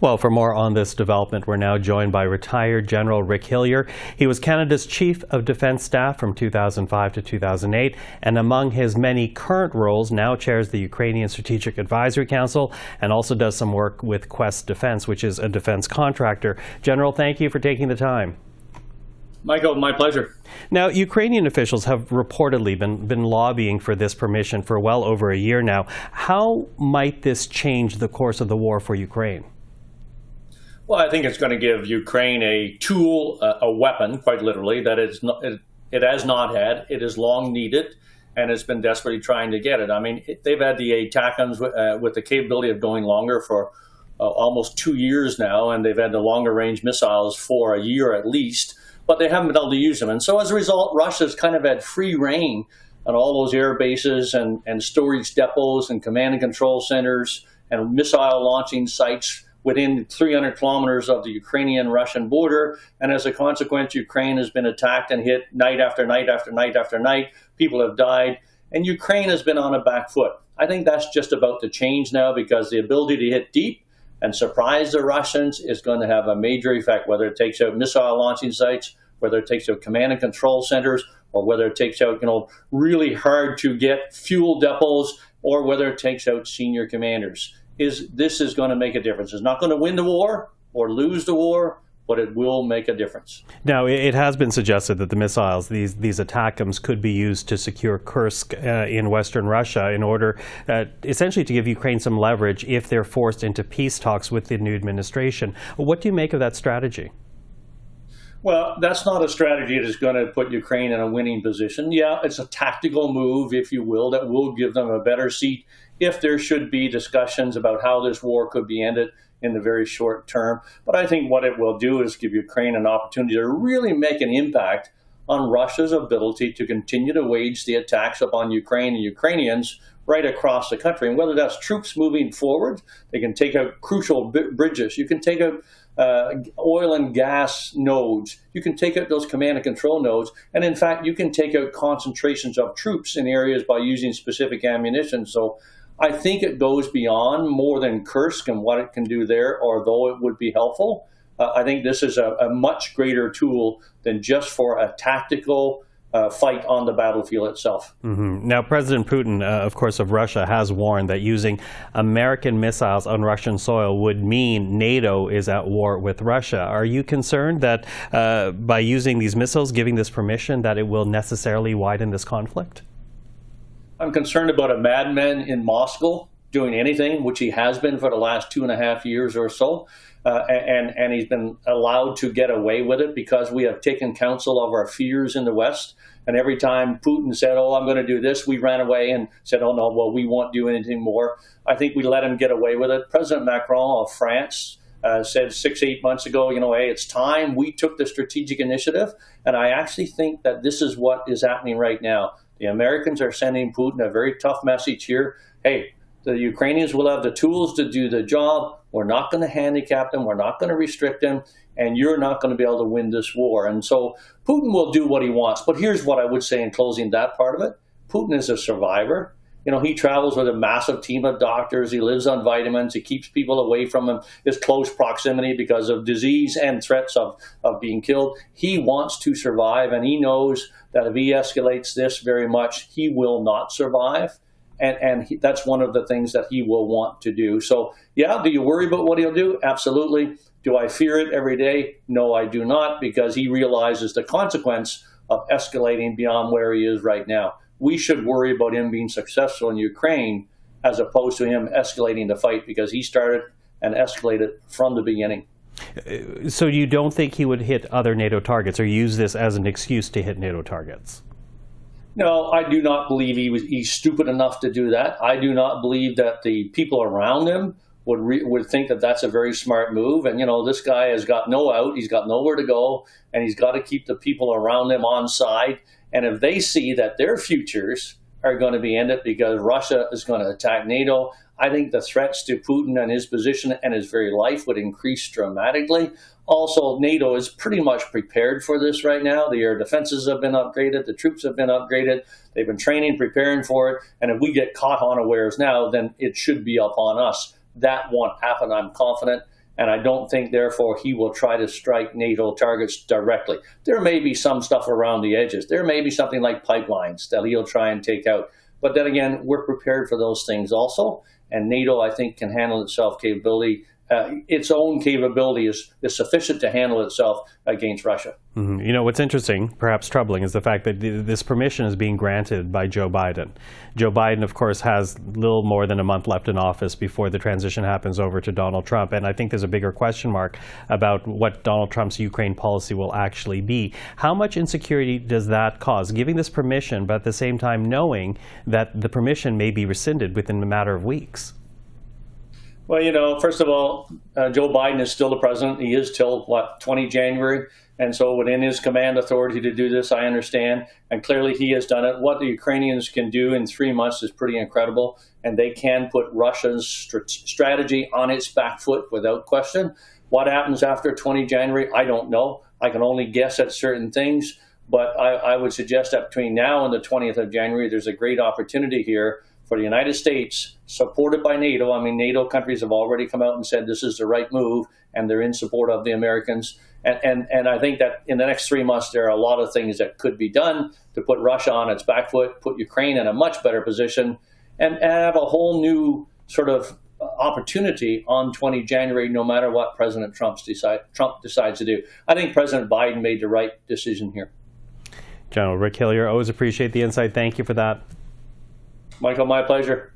Well, for more on this development, we're now joined by Retired General Rick Hillier. He was Canada's Chief of Defence Staff from 2005 to 2008, and among his many current roles, now chairs the Ukrainian Strategic Advisory Council and also does some work with Quest Defence, which is a defence contractor. General, thank you for taking the time. Michael, my pleasure. Now, Ukrainian officials have reportedly been lobbying for this permission for well over a year now. How might this change the course of the war for Ukraine? Well, I think it's going to give Ukraine a tool, a weapon, quite literally, that it has not had. It has long needed, and it's been desperately trying to get it. I mean, they've had the ATACMS with the capability of going longer for almost 2 years now, and they've had the longer range missiles for a year at least, but they haven't been able to use them. And so as a result, Russia's kind of had free reign on all those air bases and storage depots and command and control centers and missile launching sites within 300 kilometers of the Ukrainian-Russian border. And as a consequence, Ukraine has been attacked and hit night after night after night after night. People have died, and Ukraine has been on a back foot. I think that's just about to change now, because the ability to hit deep and surprise the Russians is going to have a major effect, whether it takes out missile launching sites, whether it takes out command and control centers, or whether it takes out, really hard to get fuel depots, or whether it takes out senior commanders. This is going to make a difference. It's not going to win the war or lose the war, but it will make a difference. Now, it has been suggested that the missiles, these ATACMS, could be used to secure Kursk in western Russia in order essentially to give Ukraine some leverage if they're forced into peace talks with the new administration. What do you make of that strategy? Well, that's not a strategy that is going to put Ukraine in a winning position. Yeah, it's a tactical move, if you will, that will give them a better seat if there should be discussions about how this war could be ended in the very short term. But I think what it will do is give Ukraine an opportunity to really make an impact on Russia's ability to continue to wage the attacks upon Ukraine and Ukrainians right across the country. And whether that's troops moving forward, they can take out crucial bridges. You can take out oil and gas nodes. You can take out those command and control nodes. And in fact, you can take out concentrations of troops in areas by using specific ammunition. So I think it goes beyond more than Kursk and what it can do there, although it would be helpful. I think this is a much greater tool than just for a tactical fight on the battlefield itself. Mm-hmm. Now, President Putin, of course, of Russia, has warned that using American missiles on Russian soil would mean NATO is at war with Russia. Are you concerned that by using these missiles, giving this permission, that it will necessarily widen this conflict? I'm concerned about a madman in Moscow doing anything, which he has been for the last 2.5 years or so. And he's been allowed to get away with it because we have taken counsel of our fears in the West. And every time Putin said, oh, I'm going to do this, we ran away and said, oh, no, well, we won't do anything more. I think we let him get away with it. President Macron of France said 6-8 months ago, hey, it's time. We took the strategic initiative. And I actually think that this is what is happening right now. The Americans are sending Putin a very tough message here. Hey, the Ukrainians will have the tools to do the job. We're not going to handicap them. We're not going to restrict them. And you're not going to be able to win this war. And so Putin will do what he wants. But here's what I would say in closing that part of it. Putin is a survivor. He travels with a massive team of doctors. He lives on vitamins. He keeps people away from his close proximity because of disease and threats of being killed. He wants to survive, and he knows that if he escalates this very much, he will not survive. And that's one of the things that he will want to do. So, yeah, do you worry about what he'll do? Absolutely. Do I fear it every day? No, I do not, because he realizes the consequence of escalating beyond where he is right now. We should worry about him being successful in Ukraine as opposed to him escalating the fight, because he started and escalated from the beginning. So you don't think he would hit other NATO targets or use this as an excuse to hit NATO targets? No, I do not believe he's stupid enough to do that. I do not believe that the people around him would think that that's a very smart move. And, this guy has got no out. He's got nowhere to go, and he's got to keep the people around him on side. And if they see that their futures are going to be ended because Russia is going to attack NATO, I think the threats to Putin and his position and his very life would increase dramatically. Also, NATO is pretty much prepared for this right now. The air defenses have been upgraded. The troops have been upgraded. They've been training, preparing for it. And if we get caught unawares now, then it should be upon us. That won't happen, I'm confident. And I don't think, therefore, he will try to strike NATO targets directly. There may be some stuff around the edges. There may be something like pipelines that he'll try and take out. But then again, we're prepared for those things also. And NATO, I think, can handle itself capability. Its own capability is sufficient to handle itself against Russia. Mm-hmm. You know, what's interesting, perhaps troubling, is the fact that this permission is being granted by Joe Biden. Joe Biden, of course, has little more than a month left in office before the transition happens over to Donald Trump. And I think there's a bigger question mark about what Donald Trump's Ukraine policy will actually be. How much insecurity does that cause, giving this permission, but at the same time knowing that the permission may be rescinded within a matter of weeks? Well, you know, first of all, Joe Biden is still the president. He is till, 20 January? And so within his command authority to do this, I understand. And clearly he has done it. What the Ukrainians can do in 3 months is pretty incredible. And they can put Russia's strategy on its back foot without question. What happens after 20 January? I don't know. I can only guess at certain things. But I would suggest that between now and the 20th of January, there's a great opportunity here for the United States, supported by NATO. I mean, NATO countries have already come out and said this is the right move, and they're in support of the Americans. And I think that in the next 3 months, there are a lot of things that could be done to put Russia on its back foot, put Ukraine in a much better position, and have a whole new sort of opportunity on 20 January, no matter what President Trump decides to do. I think President Biden made the right decision here. General Rick Hillier, always appreciate the insight. Thank you for that. Michael, my pleasure.